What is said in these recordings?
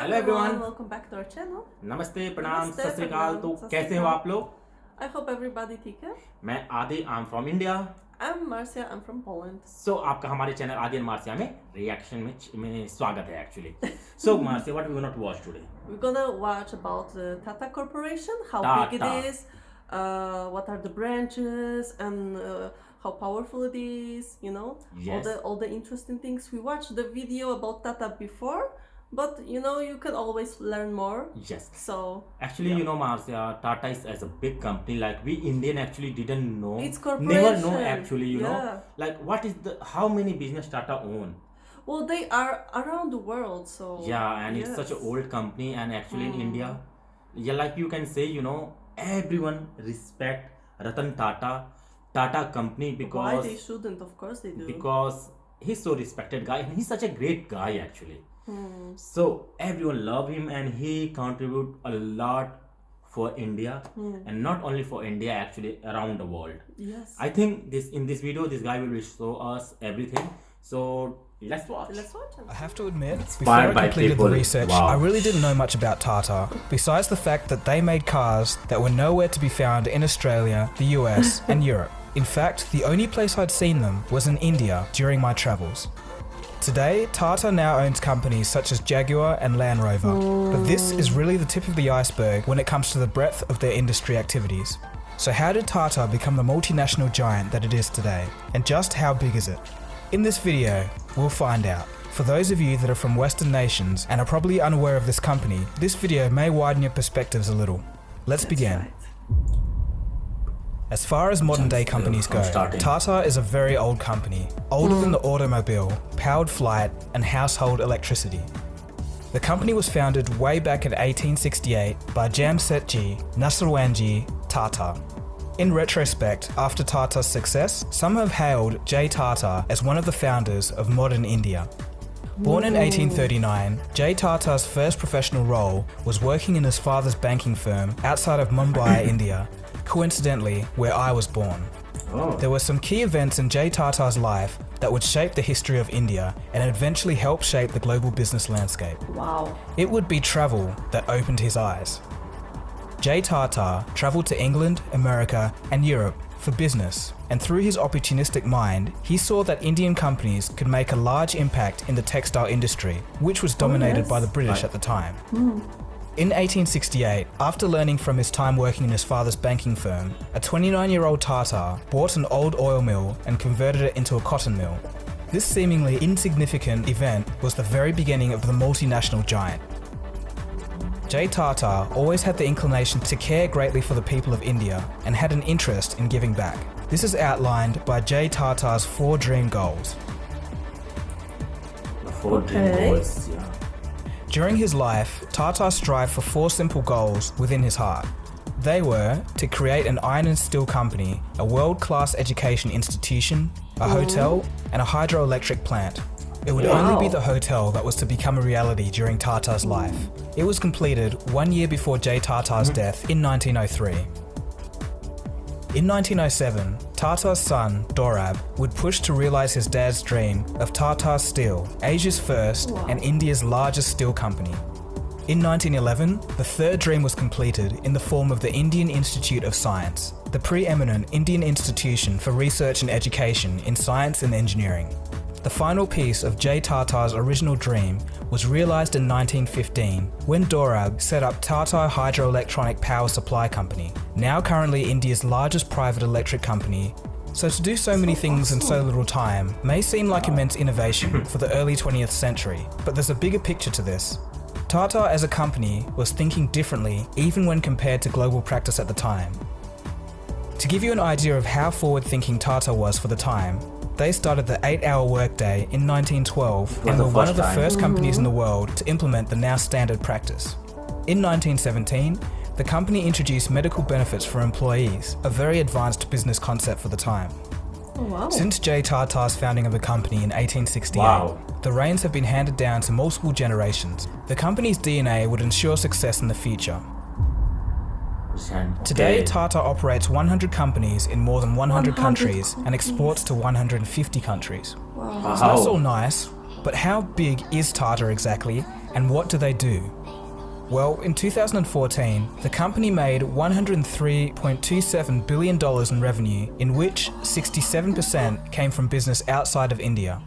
Hello everyone, welcome back to our channel. नमस्ते, प्रणाम, नमस्ते, सत श्री अकाल। तो प्रणाम, कैसे हो आप लोग? I hope everybody ठीक है. मैं आदि, I am from India. I'm Marcia, I'm from Poland. सो आपका हमारे चैनल आदि एंड मार्सिया में रिएक्शन में स्वागत है actually. So Marcia, what we gonna to watch today? We're gonna watch about the Tata Corporation, how big Tata. it is, what are the branches, and how powerful it is. You know, Yes. all the interesting things. We watched the video about Tata before, but you know you can always learn more. Yes. So Actually, you know, Marcia, Tata is as a big company. Like we Indian actually didn't know. It's Never corporation. know actually. You know, Yeah. like what is how many business Tata own? Well, they are around the world, so Yeah, and it's such yes. an old company, and actually in India, yeah, like you can say, you know, everyone respect Ratan Tata company Why because they shouldn't? Of course they do. because he's so respected guy and he's such a great guy actually. So everyone love him and he contribute a lot for India and not only for India, actually around the world. Yes. I think in this video this guy will show us everything. So let's watch. Let's watch it. I have to admit, before Inspired I by completed people. the research, Wow. I really didn't know much about Tata, besides the fact that they made cars that were nowhere to be found in Australia, the US, and Europe. In fact, the only place I'd seen them was in India during my travels. Today, Tata now owns companies such as Jaguar and Land Rover, but this is really the tip of the iceberg when it comes to the breadth of their industry activities. So how did Tata become the multinational giant that it is today, and just how big is it? In this video, we'll find out. For those of you that are from Western nations and are probably unaware of this company, this video may widen your perspectives a little. Let's begin. Right. As far as modern day companies go, starting. Tata is a very old company, older than the automobile, powered flight, and household electricity. The company was founded way back in 1868 by Jamsetji Narsarwanji Tata. In retrospect, after Tata's success, some have hailed Jay Tata as one of the founders of modern India. Born in 1839, Jay Tata's first professional role was working in his father's banking firm outside of Mumbai, India, coincidentally where I was born. Oh. There were some key events in Jay Tata's life that would shape the history of India and eventually help shape the global business landscape. Wow. It would be travel that opened his eyes. Jay Tata travelled to England, America, and Europe for business, and through his opportunistic mind, he saw that Indian companies could make a large impact in the textile industry, which was dominated by the British at the time. In 1868, after learning from his time working in his father's banking firm, a 29-year-old Tata bought an old oil mill and converted it into a cotton mill. This seemingly insignificant event was the very beginning of the multinational giant. Jay Tata always had the inclination to care greatly for the people of India and had an interest in giving back. This is outlined by Jay Tata's 4 dream goals. The 4 dream Okay. goals, yeah. During his life, Tata strived for 4 simple goals within his heart. They were to create an iron and steel company, a world-class education institution, a hotel, and a hydroelectric plant. It would only be the hotel that was to become a reality during Tata's life. It was completed 1 year before Jay Tata's death in 1903. In 1907, Tata's son, Dorab, would push to realise his dad's dream of Tata Steel, Asia's first and India's largest steel company. In 1911, the 3rd dream was completed in the form of the Indian Institute of Science, the preeminent Indian institution for research and education in science and engineering. The final piece of Jay Tata's original dream was realised in 1915 when Dorab set up Tata Hydroelectronic Power Supply Company, now currently India's largest private electric company. So to do so many things in so little time may seem like immense innovation for the early 20th century, but there's a bigger picture to this. Tata as a company was thinking differently even when compared to global practice at the time. To give you an idea of how forward-thinking Tata was for the time, they started the 8-hour workday in 1912 and the were one of first the time. first companies in the world to implement the now standard practice. In 1917, the company introduced medical benefits for employees, a very advanced business concept for the time. Oh, wow. Since Jay Tata's founding of the company in 1868, Wow. the reins have been handed down to multiple generations. The company's DNA would ensure success in the future. Today, Okay. Tata operates 100 companies in more than 100 countries and exports to 150 countries. Wow. So that's all nice, but how big is Tata exactly, And what do they do? Well, in 2014, the company made $103.27 billion in revenue, in which 67% came from business outside of India.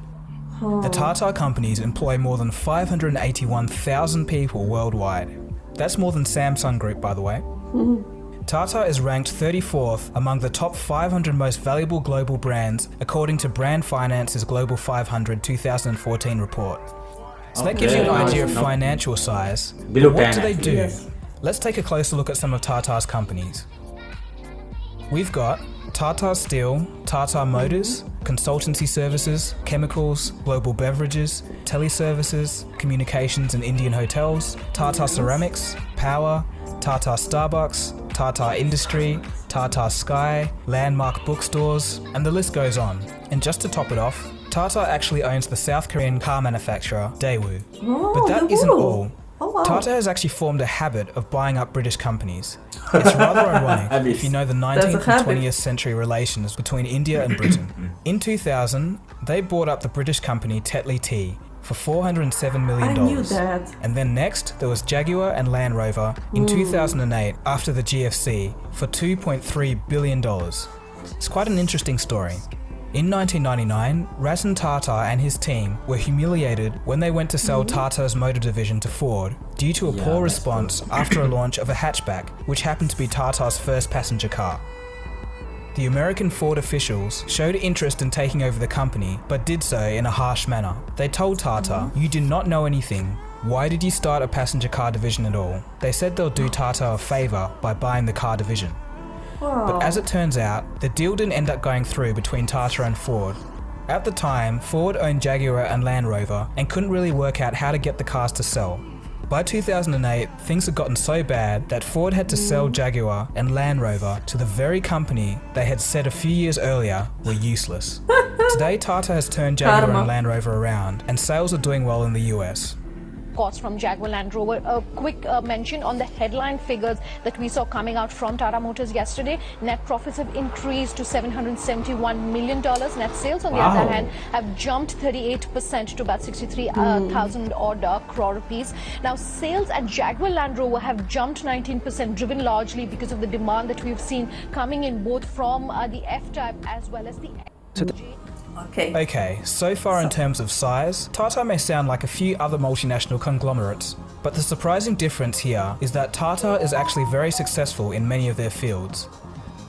The Tata companies employ more than 581,000 people worldwide. That's more than Samsung Group, by the way. Tata is ranked 34th among the top 500 most valuable global brands according to Brand Finance's Global 500 2014 report. So that gives you an idea of financial size. Below What 10 do they actually. do? Yes. Let's take a closer look at some of Tata's companies. We've got Tata Steel, Tata Motors, consultancy services, chemicals, global beverages, teleservices, communications and Indian hotels, Tata Ceramics, power, Tata Starbucks, Tata Industry, Tata Sky, Landmark bookstores, and the list goes on. And just to top it off, Tata actually owns the South Korean car manufacturer Daewoo. But that isn't all. Oh, wow. Tata has actually formed a habit of buying up British companies. It's rather ironic if you know the 19th and habit. 20th century relations between India and Britain. In 2000, they bought up the British company Tetley Tea for $407 million. I knew that. And then next, there was Jaguar and Land Rover in 2008 after the GFC for $2.3 billion. It's quite an interesting story. In 1999, Ratan Tata and his team were humiliated when they went to sell Tata's motor division to Ford due to a Yeah, poor that's response after a launch of a hatchback, which happened to be Tata's first passenger car. The American Ford officials showed interest in taking over the company, but did so in a harsh manner. They told Tata, "You do not know anything. Why did you start a passenger car division at all?" They said they'll do Tata a favour by buying the car division. But as it turns out, the deal didn't end up going through between Tata and Ford. At the time, Ford owned Jaguar and Land Rover and couldn't really work out how to get the cars to sell. By 2008, things had gotten so bad that Ford had to sell Jaguar and Land Rover to the very company they had said a few years earlier were useless. Today, Tata has turned Jaguar Karma. and Land Rover around, and sales are doing well in the US. Costs from Jaguar Land Rover. A quick mention on the headline figures that we saw coming out from Tata Motors yesterday. Net profits have increased to $771 million. Net sales, on the Wow. other hand, have jumped 38% to about 63,000 odd crore rupees. Now, sales at Jaguar Land Rover have jumped 19%, driven largely because of the demand that we've seen coming in both from the F-Type as well as the Okay. Okay, so far in terms of size, Tata may sound like a few other multinational conglomerates, but the surprising difference here is that Tata is actually very successful in many of their fields.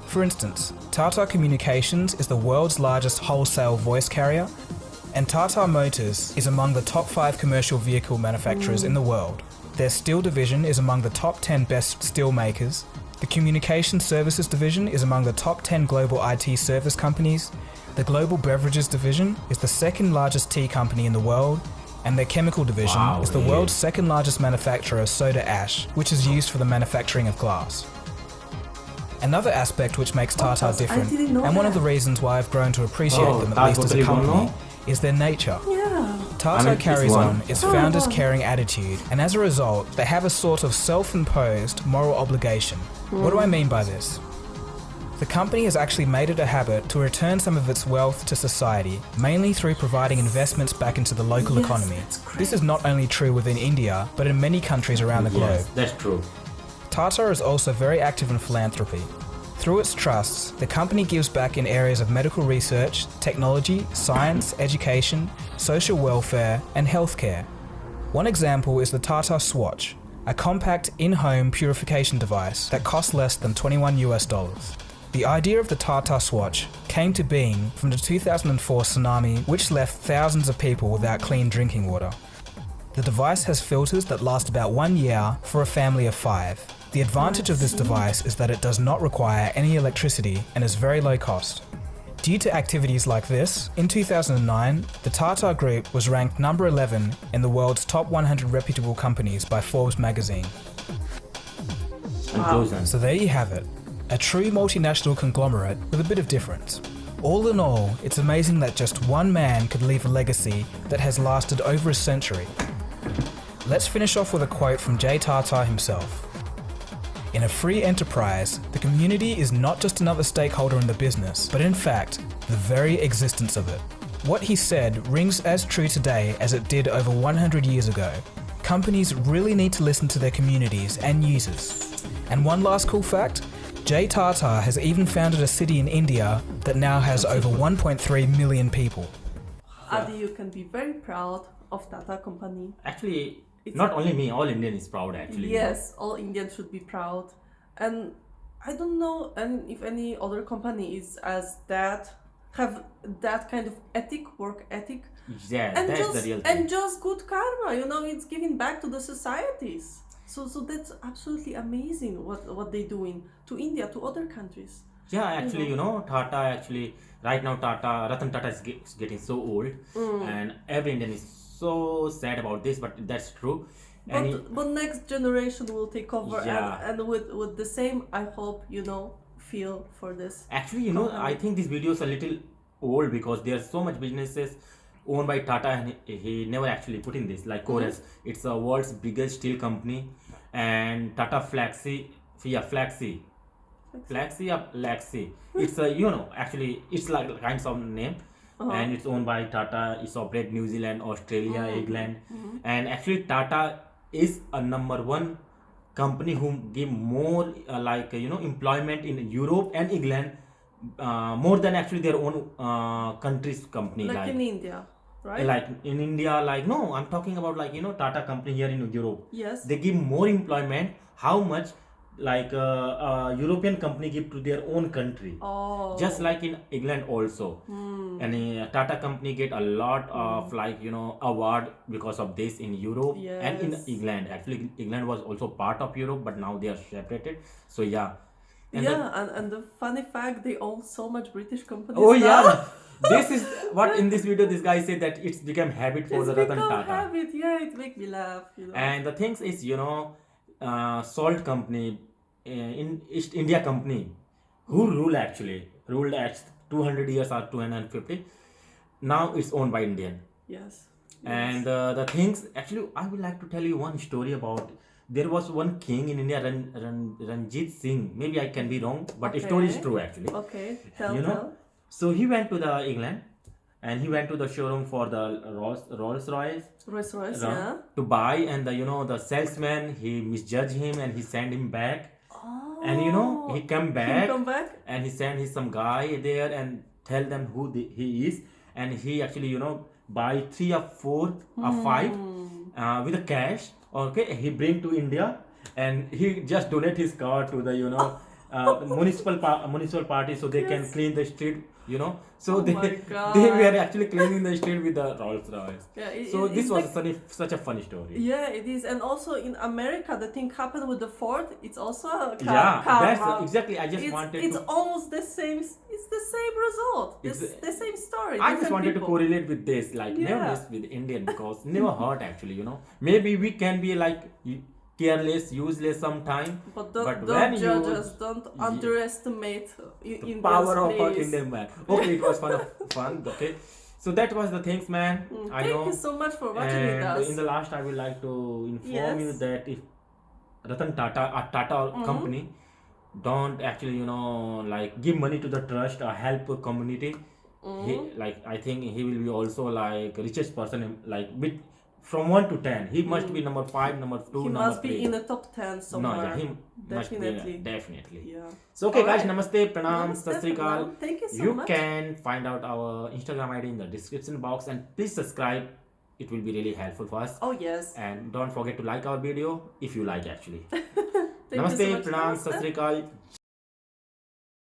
For instance, Tata Communications is the world's largest wholesale voice carrier, and Tata Motors is among the top 5 commercial vehicle manufacturers in the world. Their steel division is among the top 10 best steel makers. The Communication Services division is among the top 10 global IT service companies. The Global Beverages division is the second largest tea company in the world, and their chemical division Wow, is the really? world's second largest manufacturer of soda ash, which is used for the manufacturing of glass. Another aspect which makes Tata I different, didn't know and one of that. the reasons why I've grown to appreciate Oh, them at I least as a totally don't company, know. is their nature. Yeah. Tata I mean, carries this one. on its Oh, founder's wow. caring attitude, and as a result, they have a sort of self-imposed moral obligation. What do I mean by this? The company has actually made it a habit to return some of its wealth to society, mainly through providing investments back into the local Yes, economy. that's great. This is not only true within India, but in many countries around the globe. Yes, that's true. Tata is also very active in philanthropy. Through its trusts, the company gives back in areas of medical research, technology, science, education, social welfare, and healthcare. One example is the Tata Swatch, a compact in-home purification device that costs less than $21. The idea of the Tata Swatch came to being from the 2004 tsunami, which left thousands of people without clean drinking water. The device has filters that last about 1 year for a family of 5. The advantage of this device is that it does not require any electricity and is very low cost. Due to activities like this, in 2009, the Tata Group was ranked number 11 in the world's top 100 reputable companies by Forbes magazine. Conclusion. So there you have it, a true multinational conglomerate with a bit of difference. All in all, it's amazing that just one man could leave a legacy that has lasted over a century. Let's finish off with a quote from Jay Tata himself. In a free enterprise, the community is not just another stakeholder in the business, but in fact, the very existence of it. What he said rings as true today as it did over 100 years ago. companies really need to listen to their communities and users. And one last cool fact, Jay Tata has even founded a city in India that now has over 1.3 million people. Adi, you can be very proud of Tata company. Actually, It's not a- only me, all Indian is proud actually. Yes, all Indians should be proud. And I don't know and if any other company is as that, have that kind of work ethic. Yeah, And that's just the real thing. and just good karma, it's giving back to the societies. So that's absolutely amazing what they doing to India, to other countries. Yeah, actually, Tata actually, right now Ratan Tata is getting so old, and every Indian is so sad about this, but that's true. And But next generation will take over, Yeah. and with the same, I hope feel for this. actually, I think this video is a little old because there are so much businesses owned by Tata, and he never actually put in this. Like Chorus, it's the world's biggest steel company, and Tata Flaxi, Flaxi, or Laxi. It's a actually it's like kinds of name, and it's owned by Tata. It's operate New Zealand, Australia, England, and actually Tata is a number one company who give more employment in Europe and England more than actually their own country's company. Like in India, right? Like in India, no, I'm talking about Tata company here in Europe. Yes. They give more employment. How much European company give to their own country? Oh. Just like in England also. And Tata company get a lot of award because of this in Europe and in Yes. England. Actually, England was also part of Europe, but now they are separated. So yeah. And and the funny fact, they own so much British companies. oh now. yeah. This is what in this video this guy said that it's become habit for It's the Ratan become Tata. habit. Yeah, it make me laugh. And the things is, salt company, in East India company, who ruled at 200 years or 250. Now it's owned by Indian. Yes. And the things, actually, I would like to tell you one story about. There was one king in India, Ranjit Singh. Maybe I can be wrong, but the story is Okay. true actually. Okay. Tell. So he went to the England, and he went to the showroom for the Rolls Royce. Rolls-Royce, Ram, yeah. to buy, and the salesman, he misjudged him and he sent him back. Oh. And he come back, come back? and he sent some guy there and tell them who he is, and he actually buy 3 or 4 or 5 with the cash. Okay, he bring to India, and he just donate his car to the municipal party so they can clean the street. So Oh they my God. they were actually cleaning the street with the Rolls Royce. Yeah, So this it's was like- such a funny story. Yeah, it is. And also in America, the thing happened with the Ford. It's also a Yeah, karma. that's exactly. I just it's, wanted it's to. almost the same. It's the same result. It's It's the same story. I just different wanted to people. correlate with this, never Yeah. mess with Indian because never hurt actually. Maybe we can be careless, useless sometime, But when don't you judge us. Don't underestimate Indians, power of our please. Indian man. Okay, it was fun. Okay, so that was the things, man. I Thank know. you so much for watching with And us. in the last, I would like to inform you Yes. that if Ratan Tata, a Tata company, don't actually give money to the trust or help a community. He I think he will be also richest person from 1 to 10. He must be number 5, number 2, He number must 3. be in the top 10 somewhere. No, yeah, he Definitely. must be definitely. Yeah. So okay, guys, Alright. namaste, pranam, Namaste, sat sri akal. pranam. Thank you so You much. can find out our Instagram ID in the description box, and please subscribe. It will be really helpful for us. Oh yes. And don't forget to like our video if you like actually. Thank you Namaste, so much. pranam, Namaste. sat sri akal.